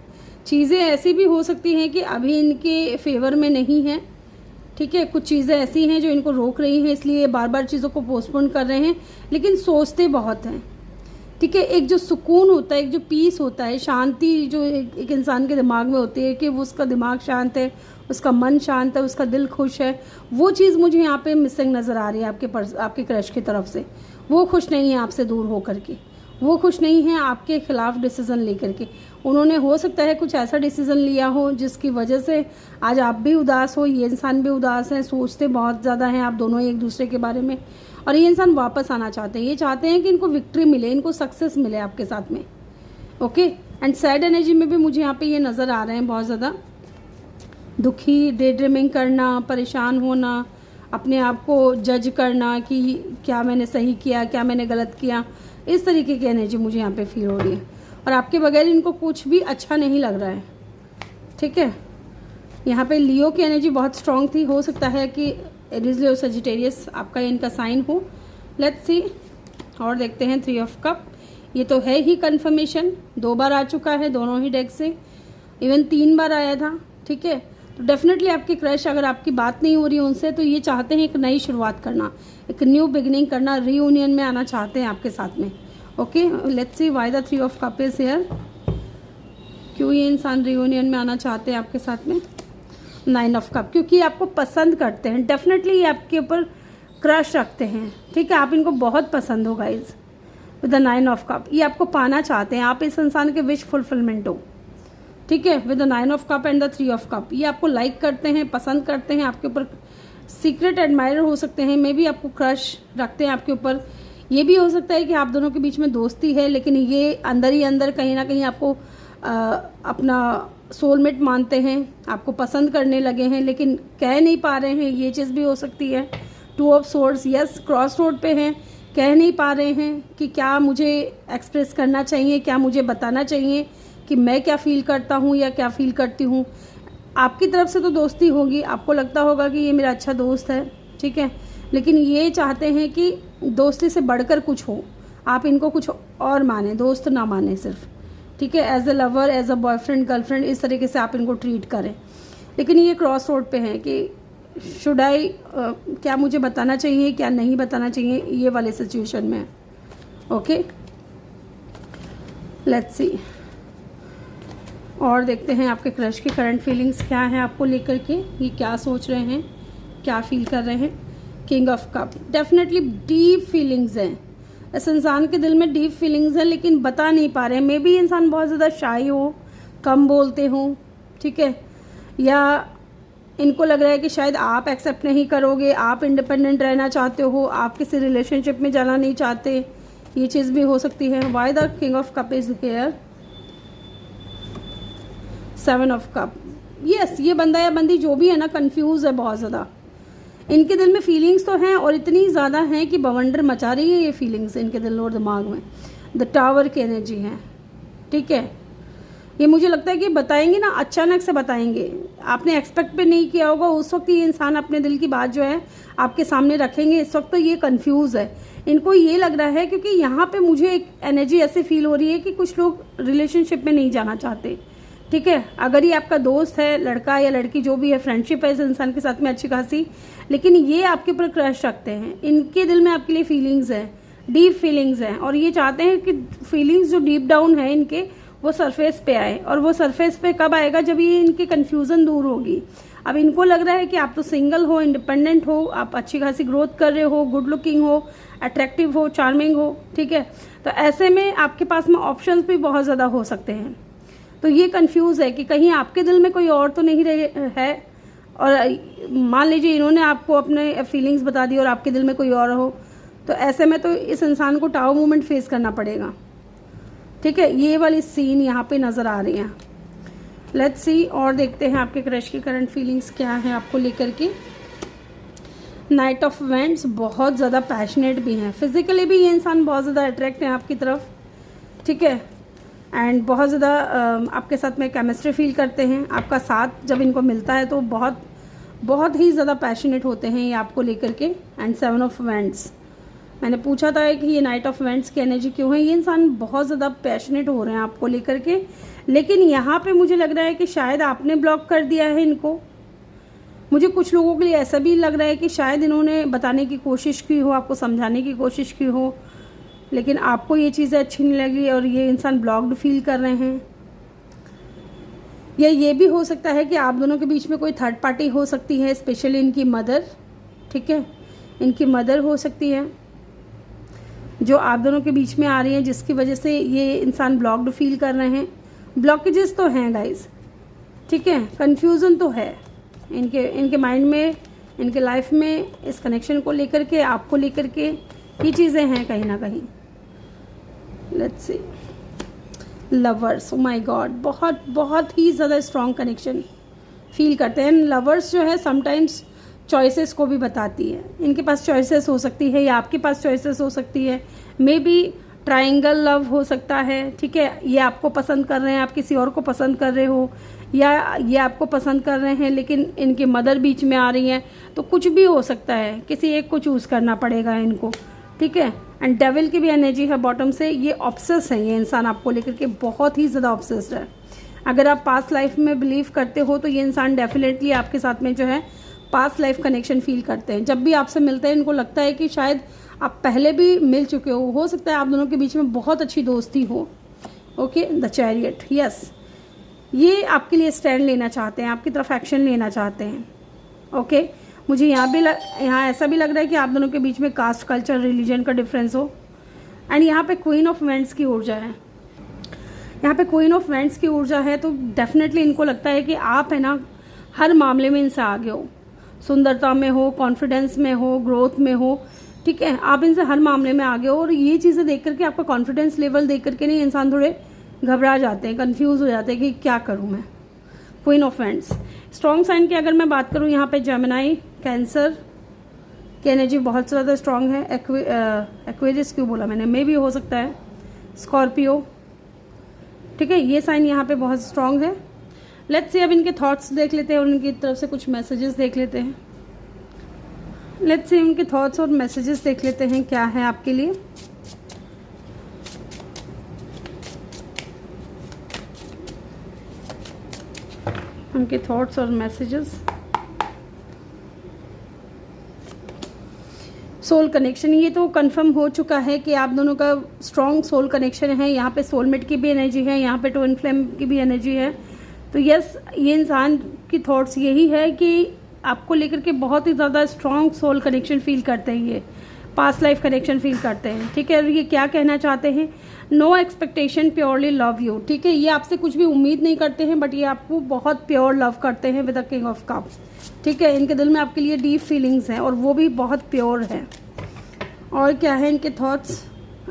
चीज़ें ऐसी भी हो सकती हैं कि अभी इनके फेवर में नहीं है, ठीक है, कुछ चीज़ें ऐसी हैं जो इनको रोक रही हैं, इसलिए बार बार चीज़ों को पोस्टपोन कर रहे हैं, लेकिन सोचते बहुत हैं, ठीक है। एक जो सुकून होता है, एक जो पीस होता है, शांति जो एक इंसान के दिमाग में होती है कि वो उसका दिमाग शांत है, उसका मन शांत है, उसका दिल खुश है, वो चीज़ मुझे यहाँ पे मिसिंग नज़र आ रही है आपके क्रश की तरफ से। वो खुश नहीं है आपसे दूर होकर के, वो खुश नहीं है आपके खिलाफ डिसीज़न लेकर के। उन्होंने हो सकता है कुछ ऐसा डिसीज़न लिया हो जिसकी वजह से आज आप भी उदास हो, ये इंसान भी उदास है, सोचते बहुत ज़्यादा हैं आप दोनों एक दूसरे के बारे में, और ये इंसान वापस आना चाहते हैं। ये चाहते हैं कि इनको विक्ट्री मिले, इनको सक्सेस मिले आपके साथ में। ओके, एंड सैड एनर्जी में भी मुझे यहाँ पे ये नज़र आ रहे हैं बहुत ज़्यादा दुखी, डे ड्रीमिंग करना, परेशान होना, अपने आप को जज करना कि क्या मैंने सही किया, क्या मैंने गलत किया, इस तरीके की एनर्जी मुझे यहाँ पे फील हो रही है। और आपके बगैर इनको कुछ भी अच्छा नहीं लग रहा है, ठीक है। यहाँ पे लियो की एनर्जी बहुत स्ट्रांग थी, हो सकता है कि एरीज, लियो, सजिटेरियस आपका इनका साइन हो। लेट्स सी, और देखते हैं 3 ऑफ कप। ये तो है ही कंफर्मेशन, 2 बार आ चुका है दोनों ही डेक से, इवन 3 बार आया था, ठीक है। तो डेफिनेटली आपके क्रश, अगर आपकी बात नहीं हो रही है उनसे, तो ये चाहते हैं एक नई शुरुआत करना, एक न्यू बिगिनिंग करना, रीयूनियन में आना चाहते हैं आपके साथ में। Okay, let's C why the 3 of cup is here. क्यों ये इंसान रीयूनियन में आना चाहते हैं आपके साथ में। 9 ऑफ कप, क्योंकि आपको पसंद करते हैं, डेफिनेटली ये आपके ऊपर क्रश रखते हैं, ठीक है, आप इनको बहुत पसंद हो guys. With the 9 of cup, ये आपको पाना चाहते हैं, आप इस इंसान के विश फुलफिलमेंट हो, ठीक है। With the 9 of cup and the 3 of cup, ये आपको लाइक करते हैं, पसंद करते हैं, आपके ऊपर सीक्रेट एडमायरर हो सकते हैं, मे बी आपको क्रश रखते हैं आपके ऊपर। ये भी हो सकता है कि आप दोनों के बीच में दोस्ती है, लेकिन ये अंदर ही अंदर कहीं ना कहीं आपको अपना सोलमेट मानते हैं, आपको पसंद करने लगे हैं, लेकिन कह नहीं पा रहे हैं, ये चीज़ भी हो सकती है। 2 of swords, yes, cross road पे हैं, कह नहीं पा रहे हैं कि क्या मुझे एक्सप्रेस करना चाहिए, क्या मुझे बताना चाहिए कि मैं क्या फील करता हूँ या क्या फील करती हूँ। आपकी तरफ से तो दोस्ती होगी, आपको लगता होगा कि ये मेरा अच्छा दोस्त है, ठीक है, लेकिन ये चाहते हैं कि दोस्ती से बढ़कर कुछ हो, आप इनको कुछ और माने, दोस्त ना माने सिर्फ, ठीक है, as a lover, as a boyfriend, girlfriend, इस तरीके से आप इनको ट्रीट करें। लेकिन ये क्रॉस रोड पे हैं कि शुड आई, क्या मुझे बताना चाहिए, क्या नहीं बताना चाहिए, ये वाले सिचुएशन में। ओके, लेट्स सी, और देखते हैं आपके क्रश की करंट फीलिंग्स क्या हैं आपको लेकर के, ये क्या सोच रहे हैं, क्या फील कर रहे हैं। King of cup, definitely deep feelings हैं इस इंसान के दिल में, डीप फीलिंग्स हैं, लेकिन बता नहीं पा रहे हैं। मे बी इंसान बहुत ज़्यादा शाई हो, कम बोलते हो, ठीक है, या इनको लग रहा है कि शायद आप एक्सेप्ट नहीं करोगे, आप इंडिपेंडेंट रहना चाहते हो, आप किसी रिलेशनशिप में जाना नहीं चाहते, ये चीज़ भी हो सकती है। Why the king of cup is here. 7 of cup, yes, ये बंदा या बंदी जो भी है ना कंफ्यूज है बहुत ज़्यादा। इनके दिल में फीलिंग्स तो हैं और इतनी ज़्यादा हैं कि बवंडर मचा रही है ये फीलिंग्स इनके दिल और दिमाग में। द टावर की एनर्जी है, ठीक है। ये मुझे लगता है कि बताएंगे ना, अचानक से बताएंगे, आपने एक्सपेक्ट भी नहीं किया होगा। उस वक्त ये इंसान अपने दिल की बात जो है आपके सामने रखेंगे। इस वक्त तो ये कंफ्यूज है, इनको ये लग रहा है, क्योंकि यहाँ पे मुझे एक एनर्जी ऐसे फील हो रही है कि कुछ लोग रिलेशनशिप में नहीं जाना चाहते, ठीक है। अगर ये आपका दोस्त है, लड़का या लड़की जो भी है, फ्रेंडशिप है इस इंसान के साथ में अच्छी खासी, लेकिन ये आपके ऊपर क्रश रखते हैं। इनके दिल में आपके लिए फीलिंग्स है, डीप फीलिंग्स हैं, और ये चाहते हैं कि फीलिंग्स जो डीप डाउन है इनके वो सरफेस पे आए। और वो सरफेस पे कब आएगा? जब ये इनकी कन्फ्यूज़न दूर होगी। अब इनको लग रहा है कि आप तो सिंगल हो, इंडिपेंडेंट हो, आप अच्छी खासी ग्रोथ कर रहे हो, गुड लुकिंग हो, अट्रैक्टिव हो, चार्मिंग हो, ठीक है। तो ऐसे में आपके पास में ऑप्शंस भी बहुत ज़्यादा हो सकते हैं। तो ये कंफ्यूज है कि कहीं आपके दिल में कोई और तो नहीं रहे है, और मान लीजिए इन्होंने आपको अपने फीलिंग्स बता दी और आपके दिल में कोई और हो, तो ऐसे में तो इस इंसान को टावर मूवमेंट फेस करना पड़ेगा, ठीक है। ये वाली सीन यहाँ पे नज़र आ रही है। लेट्स सी और देखते हैं आपके क्रश की करंट फीलिंग्स क्या है आपको लेकर के। नाइट ऑफ वेंट्स, बहुत ज़्यादा पैशनेट भी हैं, फिजिकली भी ये इंसान बहुत ज़्यादा अट्रैक्ट है आपकी तरफ, ठीक है। एंड बहुत ज़्यादा आपके साथ में केमिस्ट्री फील करते हैं। आपका साथ जब इनको मिलता है तो बहुत बहुत ही ज़्यादा पैशनेट होते हैं ये आपको लेकर के। एंड 7 ऑफ वेंट्स, मैंने पूछा था कि ये नाइट ऑफ वेंट्स की एनर्जी क्यों है। ये इंसान बहुत ज़्यादा पैशनेट हो रहे हैं आपको लेकर के, लेकिन यहाँ पे मुझे लग रहा है कि शायद आपने ब्लॉक कर दिया है इनको। मुझे कुछ लोगों के लिए ऐसा भी लग रहा है कि शायद इन्होंने बताने की कोशिश की हो, आपको समझाने की कोशिश की हो, लेकिन आपको ये चीज़ें अच्छी नहीं लगी और ये इंसान ब्लॉक्ड फील कर रहे हैं। या ये भी हो सकता है कि आप दोनों के बीच में कोई थर्ड पार्टी हो सकती है, स्पेशली इनकी मदर, ठीक है। इनकी मदर हो सकती है जो आप दोनों के बीच में आ रही है, जिसकी वजह से ये इंसान ब्लॉक्ड फील कर रहे हैं। ब्लॉकेजेस तो हैं गाइस, ठीक है, कन्फ्यूज़न तो है इनके माइंड में, इनके लाइफ में, इस कनेक्शन को लेकर के, आपको लेकर के ये चीज़ें हैं कहीं ना कहीं। Let's see lovers, oh my God, बहुत बहुत ही ज़्यादा स्ट्रॉन्ग कनेक्शन फील करते हैं। लवर्स जो है समटाइम्स चॉइसेस को भी बताती है। इनके पास चॉइसेस हो सकती है या आपके पास चॉइसेस हो सकती है। मे बी ट्राइंगल लव हो सकता है, ठीक है। ये आपको पसंद कर रहे हैं, आप किसी और को पसंद कर रहे हो, या ये आपको पसंद कर रहे हैं लेकिन इनकी मदर बीच में आ रही है। तो कुछ भी हो सकता है, किसी एक को चूज़ करना पड़ेगा इनको, ठीक है। एंड डेविल की भी एनर्जी है बॉटम से। ये ऑब्सेस है, ये इंसान आपको लेकर के बहुत ही ज़्यादा ऑब्सेस्ड है। अगर आप पास्ट लाइफ में बिलीव करते हो तो ये इंसान डेफिनेटली आपके साथ में जो है पास्ट लाइफ कनेक्शन फील करते हैं। जब भी आपसे मिलते हैं इनको लगता है कि शायद आप पहले भी मिल चुके हो सकता है आप दोनों के बीच में बहुत अच्छी दोस्ती हो। ओके, द चैरियट, यस, ये आपके लिए स्टैंड लेना चाहते हैं, आपकी तरफ एक्शन लेना चाहते हैं। ओके, मुझे यहाँ ऐसा भी लग रहा है कि आप दोनों के बीच में कास्ट, कल्चर, रिलीजन का डिफरेंस हो। एंड यहाँ पे क्वीन ऑफ वेंट्स की ऊर्जा है, यहाँ पे क्वीन ऑफ वेंट्स की ऊर्जा है। तो डेफिनेटली इनको लगता है कि आप है ना हर मामले में इनसे आगे हो, सुंदरता में हो, कॉन्फिडेंस में हो, ग्रोथ में हो, ठीक है। आप इनसे हर मामले में आगे हो। और ये चीज़ें देख करके, आपका कॉन्फिडेंस लेवल देख करके नहीं इंसान थोड़े घबरा जाते हैं, कंफ्यूज हो जाते हैं कि क्या करूँ मैं। Queen of wands, strong sign की अगर मैं बात करूँ, यहाँ पे जेमिनाई, कैंसर की एनर्जी बहुत ज़्यादा स्ट्रॉन्ग है। एक्वेरियस क्यों बोला मैंने, मे भी हो सकता है स्कॉर्पियो, ठीक है। ये साइन यहाँ पे बहुत स्ट्रॉन्ग है। लेट्स सी अब इनके थॉट्स देख लेते हैं और उनकी तरफ से कुछ मैसेजेस देख लेते हैं। लेट्स सी उनके थॉट्स और मैसेजेस देख लेते हैं क्या है आपके लिए। उनके थॉट्स और मैसेजेस। सोल कनेक्शन, ये तो कंफर्म हो चुका है कि आप दोनों का स्ट्रॉन्ग सोल कनेक्शन है। यहाँ पे सोलमेट की भी एनर्जी है, यहाँ पे ट्विन फ्लेम की भी एनर्जी है। तो यस, ये इंसान की थॉट्स यही है कि आपको लेकर के बहुत ही ज़्यादा स्ट्रॉन्ग सोल कनेक्शन फील करते हैं, ये पास्ट लाइफ कनेक्शन फील करते हैं, ठीक है। ये क्या कहना चाहते हैं, no expectation, purely love you, ठीक है। ये आपसे कुछ भी उम्मीद नहीं करते हैं, बट ये आपको बहुत प्योर लव करते हैं with the king of cups, ठीक है। इनके दिल में आपके लिए डीप फीलिंग्स हैं और वो भी बहुत प्योर है। और क्या है इनके thoughts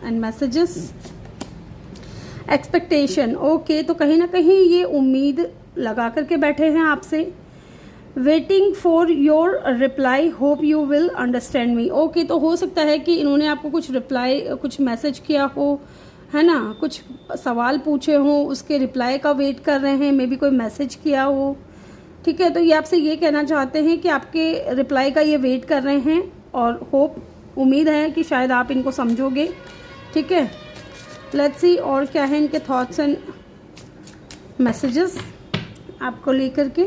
and messages. Expectation, okay, तो कहीं ना कहीं ये उम्मीद लगा करके बैठे हैं आपसे। Waiting for your reply, hope you will understand me, okay, तो हो सकता है कि इन्होंने आपको कुछ रिप्लाई, कुछ मैसेज किया हो, है ना, कुछ सवाल पूछे हो, उसके रिप्लाई का वेट कर रहे हैं, मे बी कोई मैसेज किया हो, ठीक है। तो ये आपसे ये कहना चाहते हैं कि आपके रिप्लाई का ये वेट कर रहे हैं और होप, उम्मीद है कि शायद आप इनको समझोगे, ठीक है। लेट्स सी और क्या है इनके थॉट्स एंड मैसेजेस आपको लेकर के।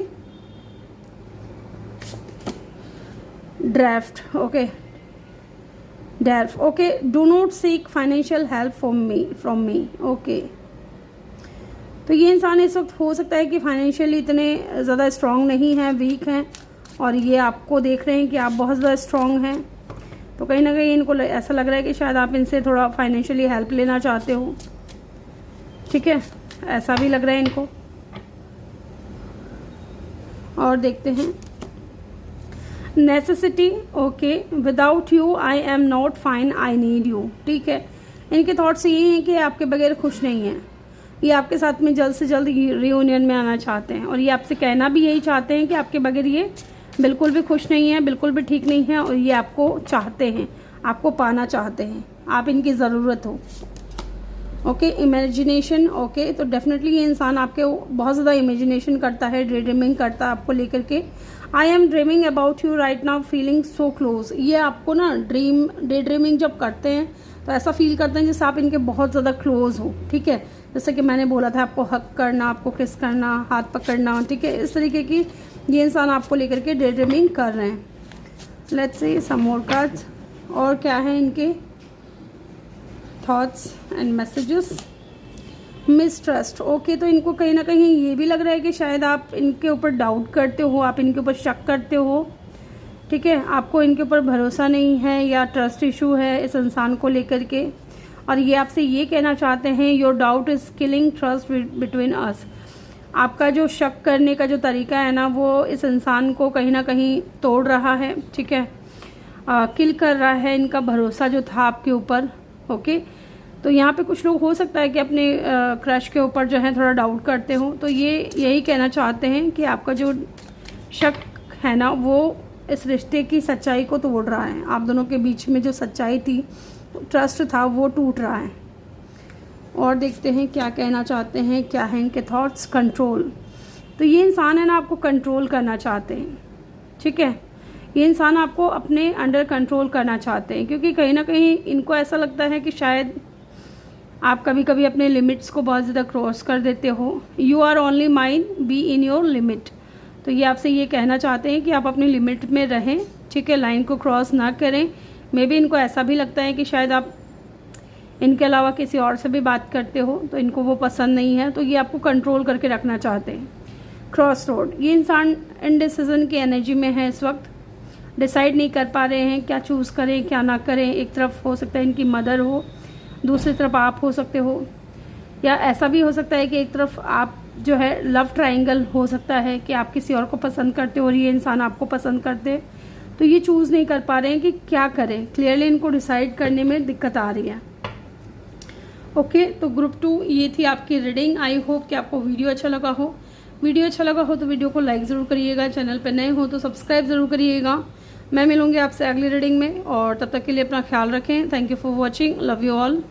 Draft, okay, draft, okay, do not seek financial help from me, okay. तो ये इंसान इस वक्त हो सकता है कि फाइनेंशियली इतने ज़्यादा स्ट्रांग नहीं हैं, वीक हैं, और ये आपको देख रहे हैं कि आप बहुत ज़्यादा स्ट्रांग हैं। तो कहीं ना कहीं इनको ऐसा लग रहा है कि शायद आप इनसे थोड़ा फाइनेंशियली हेल्प लेना चाहते हो, ठीक है, ऐसा भी लग रहा है इनको। और देखते हैं necessity, okay, without you I am not fine, I need you, ठीक है। इनके थॉट्स ये हैं कि आपके बगैर खुश नहीं हैं, ये आपके साथ में जल्द से जल्द रियूनियन में आना चाहते हैं, और ये आपसे कहना भी यही चाहते हैं कि आपके बगैर ये बिल्कुल भी खुश नहीं है, बिल्कुल भी ठीक नहीं है, और ये आपको चाहते हैं, आपको पाना चाहते हैं, आप इनकी ज़रूरत हो, ओके। इमेजिनेशन, ओके, तो डेफिनेटली ये इंसान आपके बहुत ज़्यादा इमेजिनेशन करता है, डे ड्रीमिंग करता है आपको लेकर के। I am dreaming about you right now, feeling so close, ये आपको ना डे ड्रीमिंग जब करते हैं तो ऐसा फील करते हैं जैसे आप इनके बहुत ज़्यादा क्लोज हो, ठीक है। जैसे कि मैंने बोला था आपको हक करना, आपको किस करना, हाथ पकड़ना, ठीक है, इस तरीके की ये इंसान आपको लेकर के डे ड्रीमिंग कर रहे हैं। Let's see some more cards, और क्या है इनके thoughts and messages. Mistrust, okay, तो इनको कहीं ना कहीं ये भी लग रहा है कि शायद आप इनके ऊपर डाउट करते हो, आप इनके ऊपर शक करते हो, ठीक है, आपको इनके ऊपर भरोसा नहीं है या ट्रस्ट इशू है इस इंसान को लेकर के, और ये आपसे ये कहना चाहते हैं your doubt is killing trust between us, आपका जो शक करने का जो तरीका है ना वो इस इंसान को कहीं ना कहीं तोड़ रहा है, ठीक है, किल कर रहा है इनका भरोसा जो था आपके ऊपर, ओके। तो यहाँ पे कुछ लोग हो सकता है कि अपने क्रश के ऊपर जो है थोड़ा डाउट करते हो, तो ये यही कहना चाहते हैं कि आपका जो शक है ना वो इस रिश्ते की सच्चाई को तोड़ रहा है, आप दोनों के बीच में जो सच्चाई थी, ट्रस्ट था, वो टूट रहा है। और देखते हैं क्या कहना चाहते हैं, क्या है इनके थॉट्स। कंट्रोल, तो ये इंसान है ना आपको कंट्रोल करना चाहते हैं, ठीक है, ये इंसान आपको अपने अंडर कंट्रोल करना चाहते हैं, क्योंकि कहीं ना कहीं इनको ऐसा लगता है कि शायद आप कभी कभी अपने लिमिट्स को बहुत ज़्यादा क्रॉस कर देते हो। You are only mine, be in your limit, तो ये आपसे ये कहना चाहते हैं कि आप अपनी लिमिट में रहें, ठीक है, लाइन को क्रॉस ना करें। मे बी इनको ऐसा भी लगता है कि शायद आप इनके अलावा किसी और से भी बात करते हो, तो इनको वो पसंद नहीं है, तो ये आपको कंट्रोल करके रखना चाहते हैं। क्रॉस रोड, ये इंसान इनडिसीजन की एनर्जी में है इस वक्त, डिसाइड नहीं कर पा रहे हैं क्या चूज़ करें क्या ना करें। एक तरफ हो सकता है इनकी मदर हो, दूसरी तरफ आप हो सकते हो, या ऐसा भी हो सकता है कि एक तरफ आप जो है लव ट्रायंगल हो सकता है कि आप किसी और को पसंद करते हो और ये इंसान आपको पसंद करते हैं, तो ये चूज़ नहीं कर पा रहे हैं कि क्या करें। क्लियरली इनको डिसाइड करने में दिक्कत आ रही है, ओके। तो ग्रुप 2 ये थी आपकी रीडिंग। आई होप कि आपको वीडियो अच्छा लगा हो। वीडियो अच्छा लगा हो तो वीडियो को लाइक ज़रूर करिएगा, चैनल पर नए हो तो सब्सक्राइब ज़रूर करिएगा। मैं मिलूंगी आपसे अगली रीडिंग में, और तब तक के लिए अपना ख्याल रखें। Thank you for watching, love you all.